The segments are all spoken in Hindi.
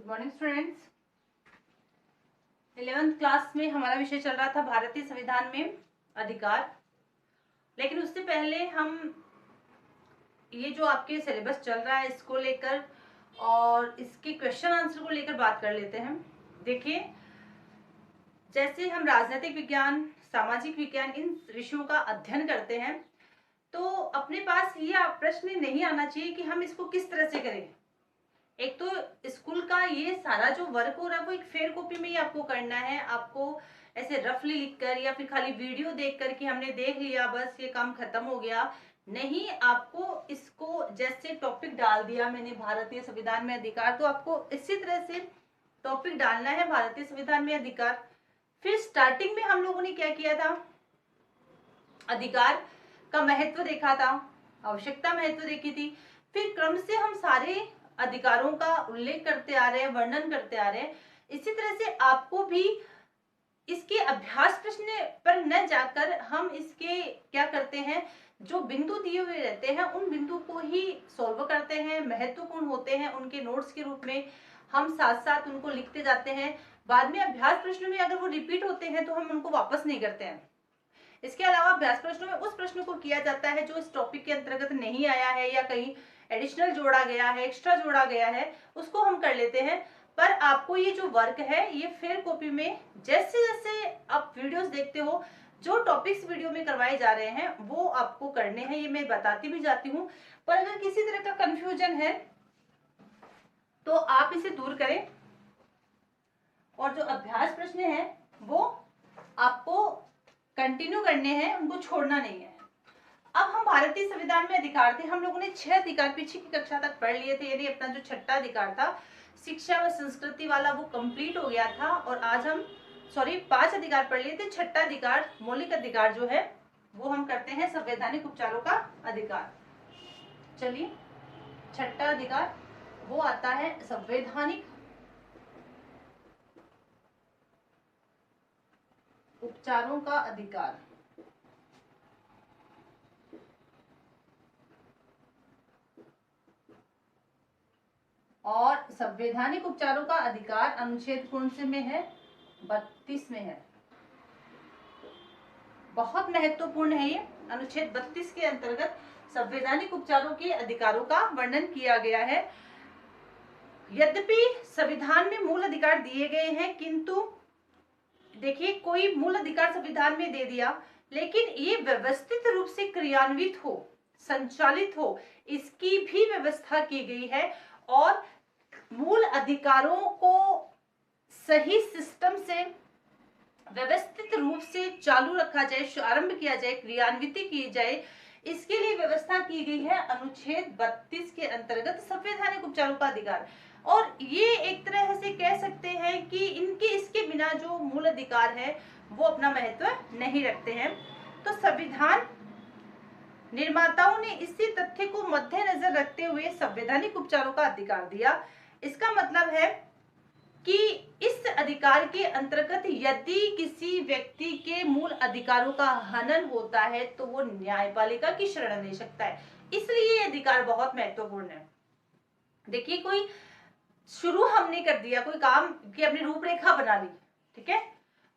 Morning students. 11th क्लास में हमारा विषय चल रहा था भारतीय संविधान में अधिकार। लेकिन उससे पहले हम ये जो आपके सिलेबस चल रहा है इसको लेकर और इसके क्वेश्चन आंसर को लेकर बात कर लेते हैं। देखिए, जैसे हम राजनीतिक विज्ञान, सामाजिक विज्ञान इन विषयों का अध्ययन करते हैं तो अपने पास ये प्रश्न नहीं आना चाहिए कि हम इसको किस तरह से करें। एक तो स्कूल का ये सारा जो वर्क हो रहा है वो एक फेयर कॉपी में ही आपको करना है। आपको ऐसे रफली लिखकर या फिर खाली वीडियो देखकर कि हमने देख लिया बस ये काम खत्म हो गया, नहीं। आपको इसको जैसे टॉपिक डाल दिया मैंने भारतीय संविधान में अधिकार, तो आपको इसी तरह से टॉपिक डालना है भारतीय संविधान में अधिकार। फिर स्टार्टिंग में हम लोगों ने क्या किया था, अधिकार का महत्व देखा था, आवश्यकता महत्व देखी थी। फिर क्रम से हम सारे अधिकारों का उल्लेख करते आ रहे हैं, वर्णन करते आ रहे हैं। इसी तरह से आपको भी इसके अभ्यास प्रश्न पर न जाकर हम इसके क्या करते हैं, जो बिंदु दिए हुए रहते हैं उन बिंदु को ही सॉल्व करते हैं, महत्वपूर्ण होते हैं उनके नोट्स के रूप में हम साथ साथ उनको लिखते जाते हैं। बाद में अभ्यास प्रश्न में अगर वो रिपीट होते हैं तो हम उनको वापस नहीं करते हैं। इसके अलावा अभ्यास प्रश्नों में उस प्रश्न को किया जाता है जो इस टॉपिक के अंतर्गत नहीं आया है या कहीं एडिशनल जोड़ा गया है, एक्स्ट्रा जोड़ा गया है, उसको हम कर लेते हैं। पर आपको ये जो वर्क है ये फेयर कॉपी में जैसे जैसे आप वीडियोस देखते हो, जो टॉपिक्स वीडियो में करवाए जा रहे हैं वो आपको करने हैं, ये मैं बताती भी जाती हूँ। पर अगर किसी तरह का कंफ्यूजन है तो आप इसे दूर करें और जो अभ्यास प्रश्न है वो आपको कंटिन्यू करने हैं, उनको छोड़ना नहीं है। अब हम भारतीय संविधान में अधिकार थे, हम लोगों ने 6 अधिकार पीछे की कक्षा तक पढ़ लिए थे, यानी अपना जो छठा अधिकार था शिक्षा व संस्कृति वाला वो कंप्लीट हो गया था। और आज हम 5 अधिकार पढ़ लिए थे। छठा अधिकार, मौलिक अधिकार जो है वो हम करते हैं संवैधानिक उपचारों का अधिकार। चलिए, छठा अधिकार वो आता है संवैधानिक उपचारों का अधिकार। और संवैधानिक उपचारों का अधिकार अनुच्छेद कौन से में है, 32 में है। बहुत महत्वपूर्ण है ये। अनुच्छेद 32 के अंतर्गत संवैधानिक उपचारों के अधिकारों का वर्णन किया गया है। यद्यपि संविधान में मूल अधिकार दिए गए हैं, किंतु देखिए, कोई मूल अधिकार संविधान में दे दिया लेकिन ये व्यवस्थित रूप से क्रियान्वित हो, संचालित हो, इसकी भी व्यवस्था की गई है। और मूल अधिकारों को सही सिस्टम से व्यवस्थित रूप से चालू रखा जाए, शुभारंभ किया जाए, क्रियान्वित की जाए, इसके लिए व्यवस्था की गई है अनुच्छेद 32 के अंतर्गत संवैधानिक उपचारों का अधिकार। और ये एक तरह से कह सकते हैं कि इसके बिना जो मूल अधिकार है वो अपना महत्व नहीं रखते हैं। तो संविधान निर्माताओं ने इसी तथ्य को मद्देनजर रखते हुए संवैधानिक उपचारों का अधिकार दिया। इसका मतलब है कि इस अधिकार के अंतर्गत यदि किसी व्यक्ति के मूल अधिकारों का हनन होता है तो वो न्यायपालिका की शरण ले सकता है। इसलिए ये अधिकार बहुत महत्वपूर्ण है। देखिए, कोई शुरू हमने कर दिया कोई काम की, अपनी रूपरेखा बना ली, ठीक है,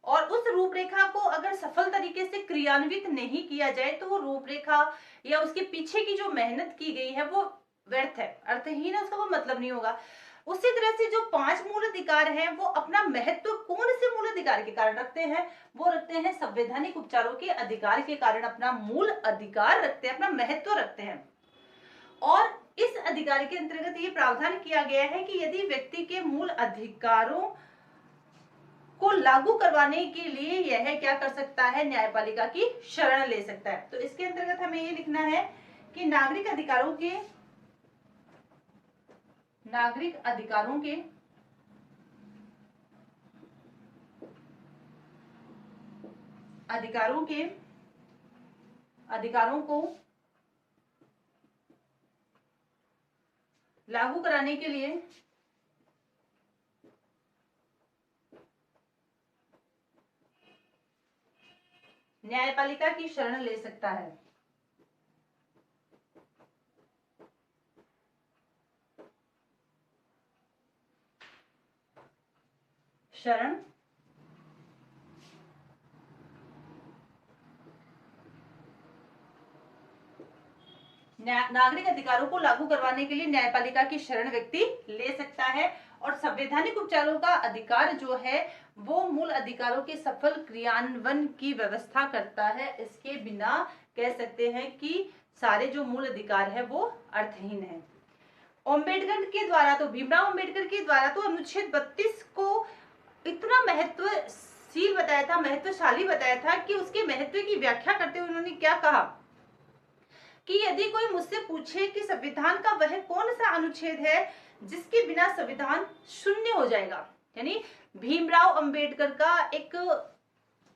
और उस रूपरेखा को अगर सफल तरीके से क्रियान्वित नहीं किया जाए तो वो रूपरेखा या उसके पीछे की जो मेहनत की गई है वो व्यर्थ है, अर्थहीन है, उसका वो मतलब नहीं होगा। उसी तरह से जो 5 मूल अधिकार हैं वो अपना महत्व कौन से मूल अधिकार के कारण रखते हैं, वो रखते हैं संवैधानिक उपचारों के अधिकार के कारण अपना मूल अधिकार रखते हैं, अपना महत्व रखते हैं। और इस अधिकार के अंतर्गत ये प्रावधान किया गया है कि यदि व्यक्ति के मूल अधिकारों को लागू करवाने के लिए यह क्या कर सकता है, न्यायपालिका की शरण ले सकता है। तो इसके अंतर्गत हमें ये लिखना है कि नागरिक अधिकारों के अधिकारों को लागू कराने के लिए न्यायपालिका की शरण ले सकता है। शरण नागरिक अधिकारों को लागू करवाने के लिए न्यायपालिका की शरण व्यक्ति ले सकता है। और संवैधानिक उपचारों का अधिकार जो है वो मूल अधिकारों के सफल क्रियान्वयन की व्यवस्था करता है। इसके बिना कह सकते हैं कि सारे जो मूल अधिकार है वो अर्थहीन है। अम्बेडकर के द्वारा तो भीमराव अम्बेडकर के द्वारा तो अनुच्छेद 32 को इतना महत्वशील बताया था, महत्वशाली बताया था कि उसके महत्व की व्याख्या करते हुए उन्होंने क्या कहा कि यदि कोई मुझसे पूछे कि संविधान का वह कौन सा अनुच्छेद है जिसके बिना संविधान शून्य हो जाएगा, यानी भीमराव अंबेडकर का एक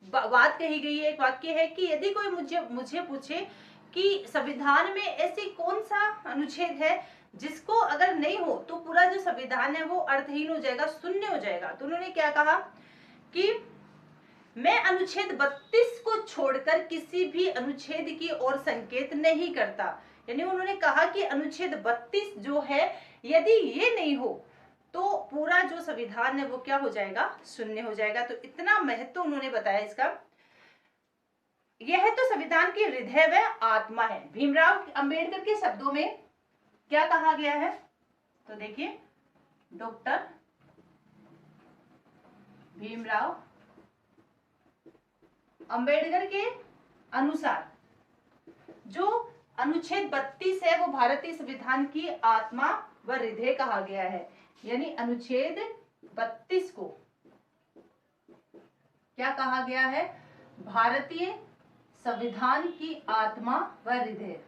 बात कही गई है, एक वाक्य है कि यदि कोई मुझे पूछे कि संविधान में ऐसी कौन सा अनुच्छेद है जिसको अगर नहीं हो तो पूरा जो संविधान है वो अर्थहीन हो जाएगा, शून्य हो जाएगा। तो उन्होंने क्या कहा कि मैं अनुच्छेद 32 को छोड़कर किसी भी अनुच्छेद की ओर संकेत नहीं करता। यानी उन्होंने कहा कि अनुच्छेद 32 जो है यदि ये नहीं हो तो पूरा जो संविधान है वो क्या हो जाएगा, शून्य हो जाएगा। तो इतना महत्व उन्होंने बताया इसका। यह तो संविधान की हृदय व आत्मा है। भीमराव अंबेडकर के शब्दों में क्या कहा गया है, तो देखिए, डॉक्टर भीमराव अंबेडकर के अनुसार जो अनुच्छेद 32 है वो भारतीय संविधान की आत्मा व हृदय कहा गया है। यानी अनुच्छेद 32 को क्या कहा गया है, भारतीय संविधान की आत्मा व हृदय।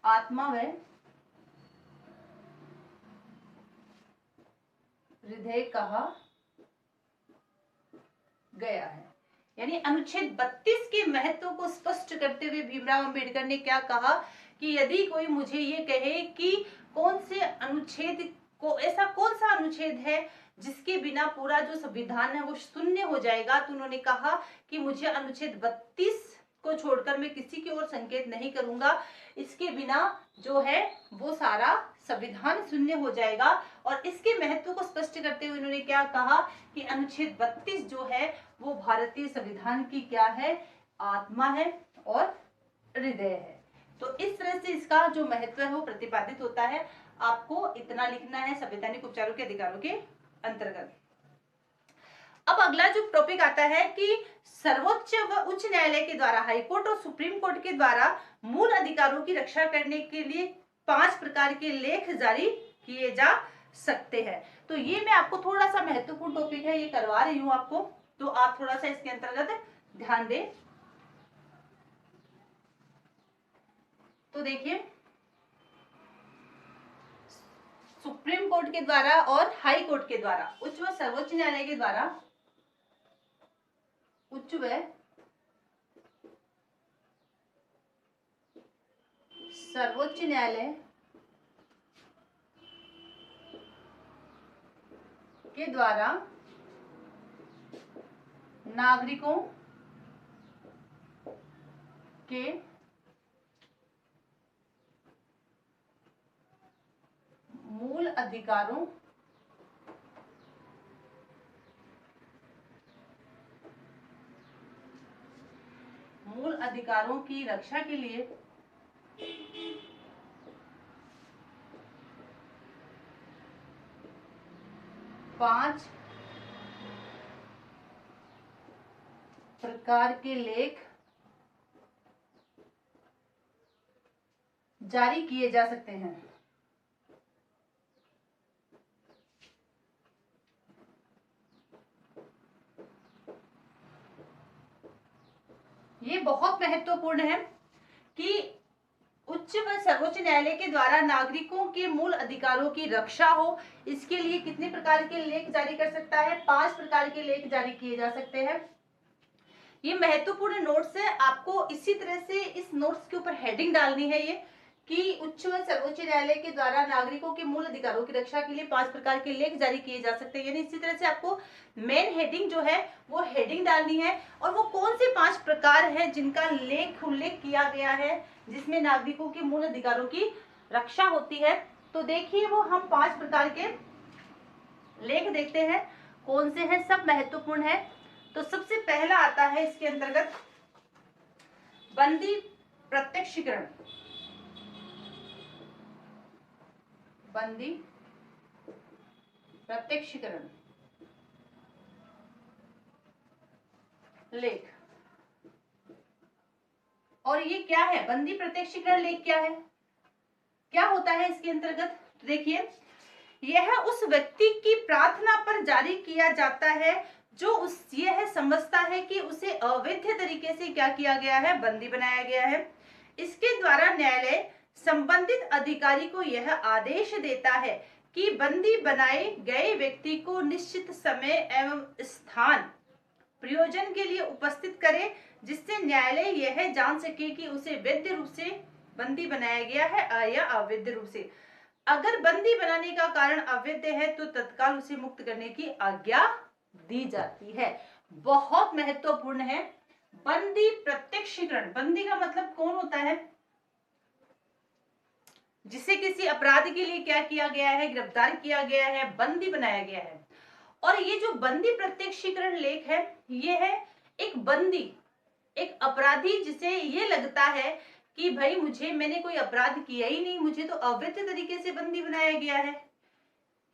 आत्मा व हृदय कहा गया है। यानी अनुच्छेद 32 के महत्व को स्पष्ट करते हुए भीमराव अंबेडकर ने क्या कहा कि यदि कोई मुझे ये कहे कि कौन से अनुच्छेद को, ऐसा कौन सा अनुच्छेद है जिसके बिना पूरा जो संविधान है वो शून्य हो जाएगा, तो उन्होंने कहा कि मुझे अनुच्छेद 32 को छोड़कर मैं किसी की ओर संकेत नहीं करूंगा, इसके बिना जो है वो सारा संविधान शून्य हो जाएगा। और इसके महत्व को स्पष्ट करते हुए उन्होंने क्या कहा कि अनुच्छेद 32 जो है वो भारतीय संविधान की क्या है, आत्मा है और हृदय है। तो इस तरह से इसका जो महत्व है वो प्रतिपादित होता है। आपको इतना लिखना है संवैधानिक उपचारों के अधिकारों के अंतर्गत। अब अगला जो टॉपिक आता है कि सर्वोच्च व उच्च न्यायालय के द्वारा, हाईकोर्ट और सुप्रीम कोर्ट के द्वारा मूल अधिकारों की रक्षा करने के लिए 5 प्रकार के लेख जारी किए जा सकते हैं। तो ये मैं आपको थोड़ा सा महत्वपूर्ण टॉपिक है, ये करवा रही हूं आपको, तो आप थोड़ा सा इसके अंतर्गत ध्यान दें। तो देखिए, सुप्रीम कोर्ट के द्वारा और हाई कोर्ट के द्वारा, उच्च व सर्वोच्च न्यायालय के द्वारा, उच्च व सर्वोच्च न्यायालय के द्वारा नागरिकों के मूल अधिकारों की रक्षा के लिए पांच प्रकार के लेख जारी किए जा सकते हैं। ये बहुत महत्वपूर्ण है कि उच्च व सर्वोच्च न्यायालय के द्वारा नागरिकों के मूल अधिकारों की रक्षा हो, इसके लिए कितने प्रकार के लेख जारी कर सकता है, 5 प्रकार के लेख जारी किए जा सकते हैं। ये महत्वपूर्ण नोट्स है, आपको इसी तरह से इस नोट्स के ऊपर हेडिंग डालनी है ये कि उच्च व सर्वोच्च न्यायालय के द्वारा नागरिकों के मूल अधिकारों की रक्षा के लिए 5 प्रकार के लेख जारी किए जा सकते हैं। यानी इसी तरह से आपको मेन हेडिंग जो है वो हेडिंग डालनी है, और वो कौन से 5 प्रकार हैं जिनका लेख उल्लेख किया गया है जिसमें नागरिकों के मूल अधिकारों की रक्षा होती है। तो देखिए वो हम 5 प्रकार के लेख देखते हैं, कौन से हैं, सब महत्वपूर्ण है। तो सबसे पहला आता है इसके अंतर्गत बंदी प्रत्यक्षीकरण। बंदी प्रत्यक्षीकरण लेख। और ये क्या है, बंदी प्रत्यक्षीकरण लेख क्या है, क्या होता है इसके अंतर्गत? देखिए, यह उस व्यक्ति की प्रार्थना पर जारी किया जाता है जो यह समझता है कि उसे अवैध तरीके से क्या किया गया है, बंदी बनाया गया है। इसके द्वारा न्यायालय संबंधित अधिकारी को यह आदेश देता है कि बंदी बनाए गए व्यक्ति को निश्चित समय एवं स्थान प्रयोजन के लिए उपस्थित करे, जिससे न्यायालय यह जान सके कि उसे वैध रूप से बंदी बनाया गया है या अवैध रूप से। अगर बंदी बनाने का कारण अवैध है तो तत्काल उसे मुक्त करने की आज्ञा दी जाती है। बहुत महत्वपूर्ण है बंदी प्रत्यक्षीकरण। बंदी का मतलब कौन होता है, जिसे किसी अपराध के लिए क्या किया गया है, गिरफ्तार किया गया है, बंदी बनाया गया है। और ये जो बंदी प्रत्यक्षीकरण लेख है, ये है एक बंदी, एक अपराधी जिसे ये लगता है कि भाई मैंने कोई अपराध किया ही नहीं, मुझे तो अवैध तरीके से बंदी बनाया गया है,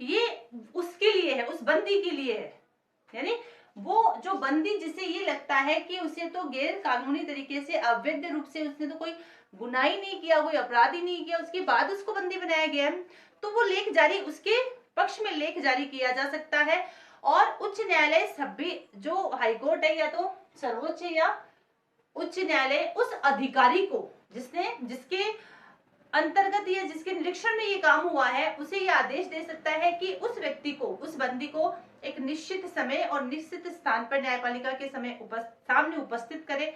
ये उसके लिए है, उस बंदी के लिए है। यानी वो जो बंदी जिसे ये लगता है कि उसे तो गैर कानूनी तरीके से, अवैध रूप से उसने तो कोई गुनाह ही नहीं किया, कोई अपराध ही नहीं किया, उसके बाद उसको बंदी बनाया गया है, तो वो लेख जारी, उसके पक्ष में लेख जारी किया जा सकता है। और उच्च न्यायालय सभी, जो हाईकोर्ट है या तो सर्वोच्च या उच्च न्यायालय, उस अधिकारी को जिसके अंतर्गत या जिसके निरीक्षण में ये काम हुआ है, उसे ये आदेश दे सकता है कि उस व्यक्ति को, उस बंदी को एक निश्चित समय और निश्चित स्थान पर न्यायपालिका के सामने उपस्थित करे,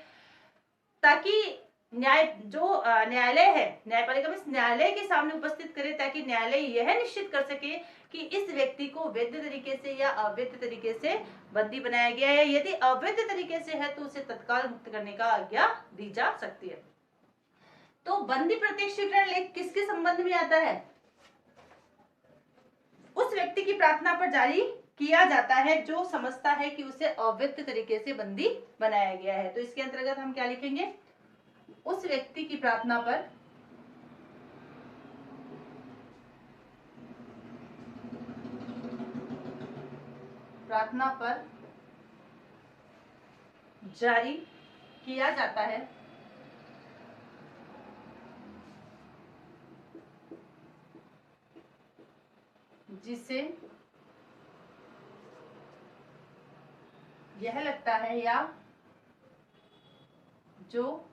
ताकि न्यायालय है, न्यायपालिका में न्यायालय के सामने उपस्थित करे, ताकि न्यायालय यह निश्चित कर सके कि इस व्यक्ति को वैध तरीके से या अवैध तरीके से बंदी बनाया गया है। यदि अवैध तरीके से है तो उसे तत्काल मुक्त करने का आज्ञा दी जा सकती है। तो बंदी प्रत्यक्षीकरण लेख किसके संबंध में आता है? उस व्यक्ति की प्रार्थना पर जारी किया जाता है जो समझता है कि उसे अवैध तरीके से बंदी बनाया गया है। तो इसके अंतर्गत हम क्या लिखेंगे? उस व्यक्ति की प्रार्थना पर जारी किया जाता है जिसे यह लगता है या जो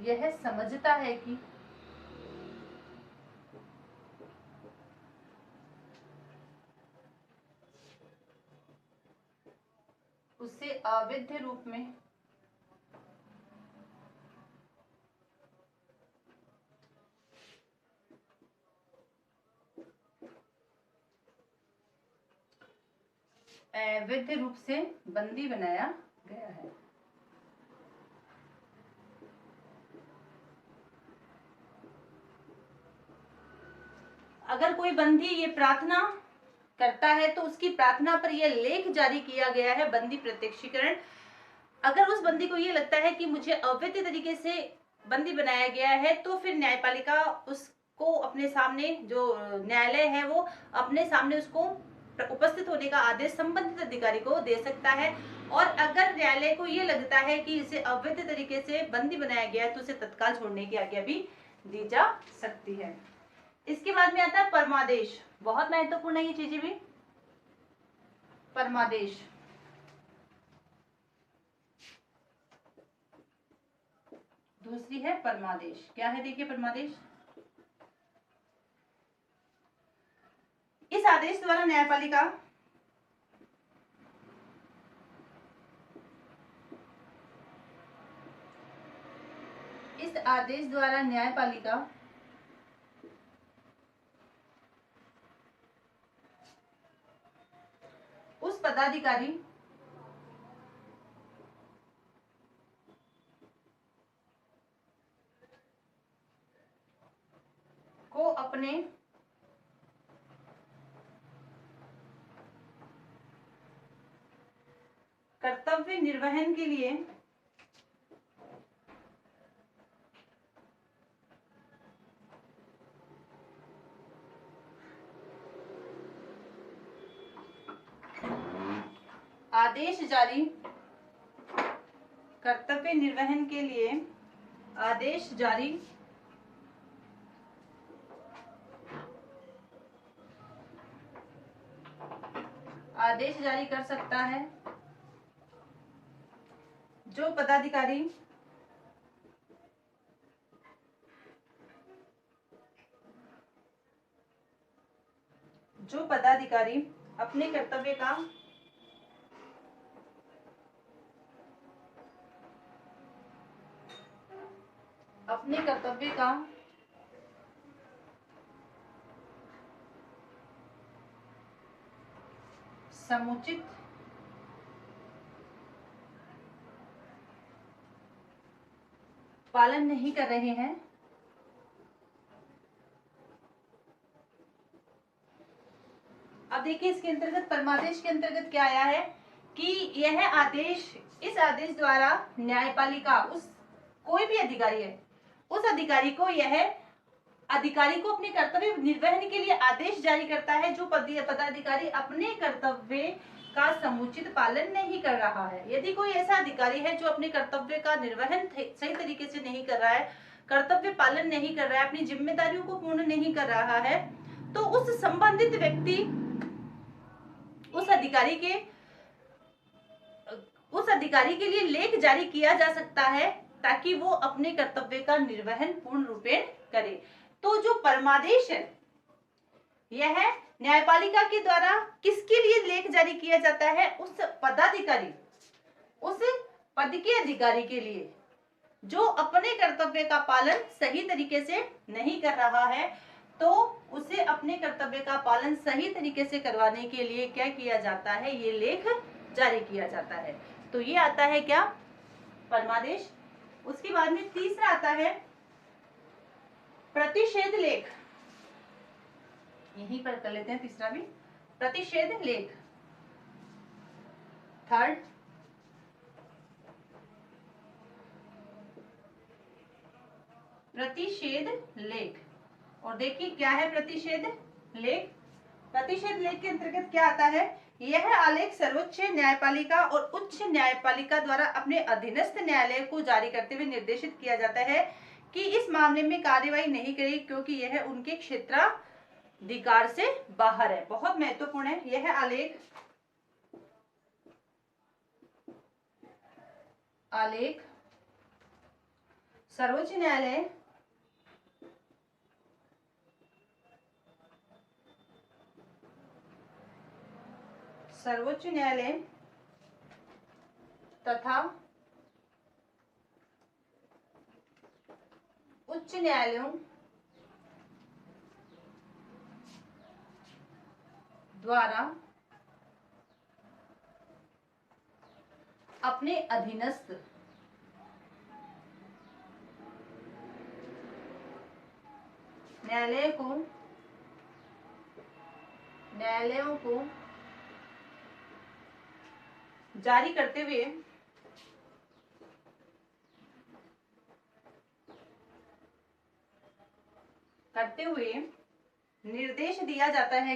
यह समझता है कि उसे अवैध रूप में अवैध रूप से बंदी बनाया गया है। अगर कोई बंदी ये प्रार्थना करता है तो उसकी प्रार्थना पर यह लेख जारी किया गया है, बंदी प्रत्यक्षीकरण। अगर उस बंदी को ये लगता है कि मुझे अवैध तरीके से बंदी बनाया गया है, तो फिर न्यायपालिका उसको अपने सामने, जो न्यायालय है वो अपने सामने उसको उपस्थित होने का आदेश संबंधित अधिकारी को दे सकता है। और अगर न्यायालय को ये लगता है कि इसे अवैध तरीके से बंदी बनाया गया है तो उसे तत्काल छोड़ने की आज्ञा भी दी जा सकती है। इसके बाद में आता है परमादेश। बहुत महत्वपूर्ण है ये चीजें भी। परमादेश, दूसरी है परमादेश। क्या है देखिए परमादेश? इस आदेश द्वारा न्यायपालिका उस पदाधिकारी अपने कर्तव्य निर्वहन के लिए आदेश जारी कर्तव्य निर्वहन के लिए आदेश जारी कर सकता है जो पदाधिकारी अपने कर्तव्य का समुचित पालन नहीं कर रहे हैं, अब देखिए इसके अंतर्गत परमादेश के अंतर्गत क्या आया है कि यह आदेश, इस आदेश द्वारा न्यायपालिका, उस कोई भी अधिकारी है, उस अधिकारी को अपने कर्तव्य निर्वहन के लिए आदेश जारी करता है जो पदाधिकारी अपने कर्तव्य का समुचित पालन नहीं कर रहा है। यदि कोई ऐसा अधिकारी है जो अपने कर्तव्य का निर्वहन सही तरीके से नहीं कर रहा है, कर्तव्य पालन नहीं कर रहा है, अपनी जिम्मेदारियों को पूर्ण नहीं कर रहा है, तो उस संबंधित व्यक्ति उस अधिकारी के लिए लेख जारी किया जा सकता है ताकि वो अपने कर्तव्य का निर्वहन पूर्ण रूपेण करे। तो जो परमादेश है यह न्यायपालिका के द्वारा किसके लिए लेख जारी किया जाता है? उस पद के अधिकारी के लिए जो अपने कर्तव्य का पालन सही तरीके से नहीं कर रहा है, तो उसे अपने कर्तव्य का पालन सही तरीके से करवाने के लिए क्या किया जाता है? ये लेख जारी किया जाता है। तो ये आता है क्या? परमादेश। उसके बाद में तीसरा आता है प्रतिषेध लेख। यहीं पर कर लेते हैं तीसरा भी, प्रतिषेध लेख। थर्ड, प्रतिषेध लेख। और देखिए क्या है प्रतिषेध लेख। प्रतिषेध लेख के अंतर्गत क्या आता है? यह आलेख सर्वोच्च न्यायपालिका और उच्च न्यायपालिका द्वारा अपने अधीनस्थ न्यायालय को जारी करते हुए निर्देशित किया जाता है कि इस मामले में कार्यवाही नहीं करेगी क्योंकि यह उनके क्षेत्राधिकार से बाहर है। बहुत महत्वपूर्ण है यह आलेख सर्वोच्च न्यायालय तथा उच्च न्यायालयों द्वारा अपने अधीनस्थ न्यायालयों को जारी करते हुए निर्देश दिया जाता है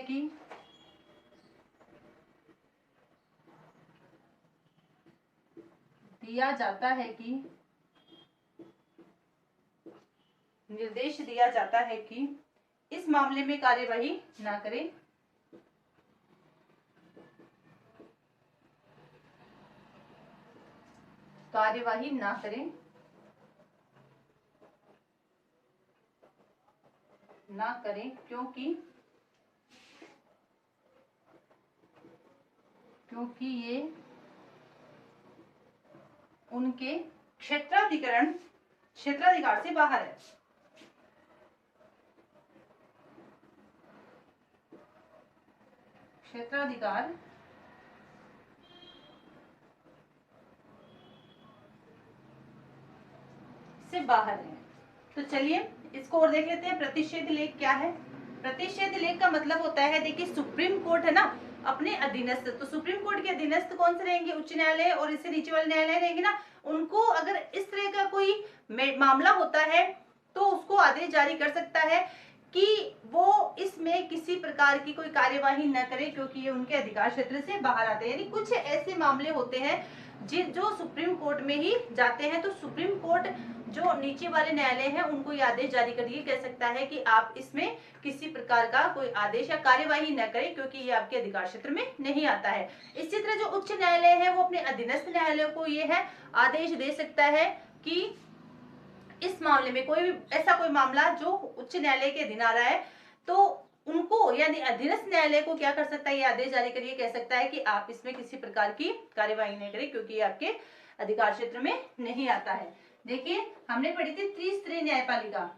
कि इस मामले में कार्यवाही ना करें। क्योंकि ये उनके क्षेत्राधिकार से बाहर है। क्षेत्राधिकार से बाहर है। तो चलिए इसको और देख लेते हैं, प्रतिषेध लेख क्या है। प्रतिषेध लेख का मतलब होता है, देखिए सुप्रीम कोर्ट है ना अपने अधीनस्थ, तो सुप्रीम कोर्ट के अधीनस्थ कौन से रहेंगे, उच्च न्यायालय और इससे नीचे वाले न्यायालय रहेंगे ना, उनको अगर इस तरह का कोई मामला होता है तो उसको आदेश जारी कर सकता है कि वो इसमें किसी प्रकार की कोई कार्यवाही न करे, क्योंकि ये उनके अधिकार क्षेत्र से बाहर आते हैं। यानी कुछ ऐसे मामले होते हैं जो सुप्रीम कोर्ट में ही जाते हैं, तो सुप्रीम कोर्ट जो नीचे वाले न्यायालय हैं उनको ये आदेश जारी करके कह सकता है कि आप इसमें किसी प्रकार का कोई आदेश या कार्यवाही न करें, क्योंकि ये आपके अधिकार क्षेत्र में नहीं आता है। इसी तरह जो उच्च न्यायालय है वो अपने अधीनस्थ न्यायालयों को ये है आदेश दे सकता है कि इस मामले में कोई भी ऐसा कोई मामला जो उच्च न्यायालय के अधीन आ रहा है, तो उनको यानी अधीनस्थ न्यायालय को क्या कर सकता है, ये आदेश जारी करिए कह सकता है कि आप इसमें किसी प्रकार की कार्यवाही नहीं करें, क्योंकि ये आपके अधिकार क्षेत्र में नहीं आता है। देखिए हमने पढ़ी थी त्रिस्तरीय न्यायपालिका,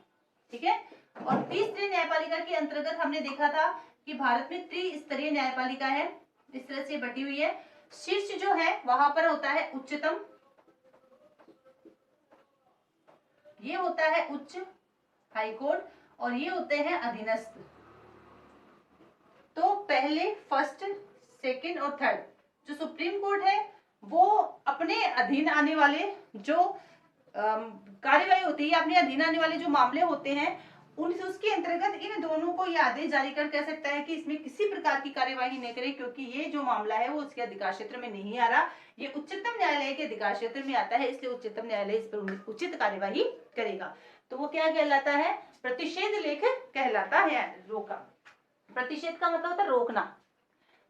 ठीक है, और त्रिस्तरीय न्यायपालिका के अंतर्गत हमने देखा था कि भारत में त्रिस्तरीय न्यायपालिका है, इस तरह से बटी हुई है। शीर्ष जो है वहां पर होता है उच्चतम, ये होता है उच्च हाई कोर्ट, और ये होते हैं अधीनस्थ। तो पहले फर्स्ट, सेकंड और थर्ड जो सुप्रीम कोर्ट है वो अपने अधीन आने वाले जो कार्यवाही होती है, अपने अधीन आने वाले जो मामले होते हैं उसके अंतर्गत इन दोनों को ये आदेश जारी कर कह सकता है कि इसमें किसी प्रकार की कार्यवाही नहीं करे, क्योंकि ये जो मामला है वो उसके अधिकार क्षेत्र में नहीं आ रहा, ये उच्चतम न्यायालय के अधिकार क्षेत्र में आता है, इसलिए उच्चतम न्यायालय इस पर उचित कार्यवाही करेगा। तो वो क्या कहलाता है, प्रतिषेध लेख कहलाता है। रोका, प्रतिषेध का मतलब होता है रोकना।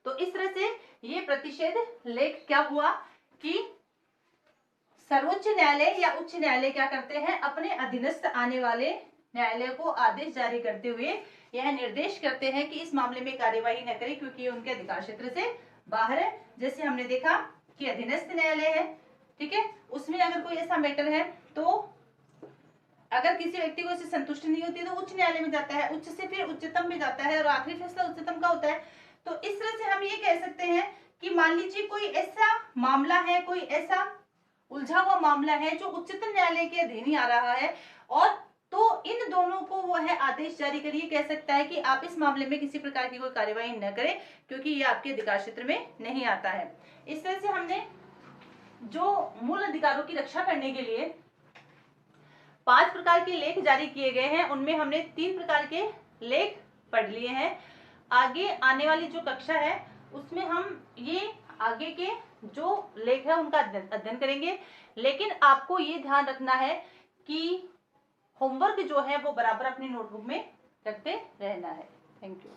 तो इस तरह से ये प्रतिषेध लेख क्या हुआ कि सर्वोच्च न्यायालय या उच्च न्यायालय क्या करते हैं, अपने अधीनस्थ आने वाले न्यायालय को आदेश जारी करते हुए यह निर्देश करते हैं कि इस मामले में कार्यवाही न करें, क्योंकि ये उनके अधिकार क्षेत्र से बाहर है। जैसे हमने देखा कि अधीनस्थ न्यायालय है, ठीक है, उसमें अगर कोई ऐसा मैटर है तो अगर किसी व्यक्ति को इससे संतुष्टि नहीं होती तो उच्च न्यायालय में जाता है, उच्च से फिर उच्चतम में जाता है और आखिरी फैसला उच्चतम का होता है। तो इस तरह से हम ये कह सकते हैं कि मान लीजिए कोई ऐसा मामला है, कोई ऐसा उलझा हुआ मामला है जो उच्चतम न्यायालय के अधीन ही आ रहा है, और तो इन दोनों को वो है आदेश जारी करिए कह सकता है कि आप इस मामले में किसी प्रकार की कोई कार्यवाही न करें, क्योंकि ये आपके अधिकार क्षेत्र में नहीं आता है। इस तरह से हमने जो मूल अधिकारों की रक्षा करने के लिए 5 प्रकार के लेख जारी किए गए हैं, उनमें हमने 3 प्रकार के लेख पढ़ लिए हैं। आगे आने वाली जो कक्षा है उसमें हम ये आगे के जो लेख है उनका अध्ययन करेंगे, लेकिन आपको ये ध्यान रखना है कि होमवर्क जो है वो बराबर अपनी नोटबुक में रखते रहना है। Thank you.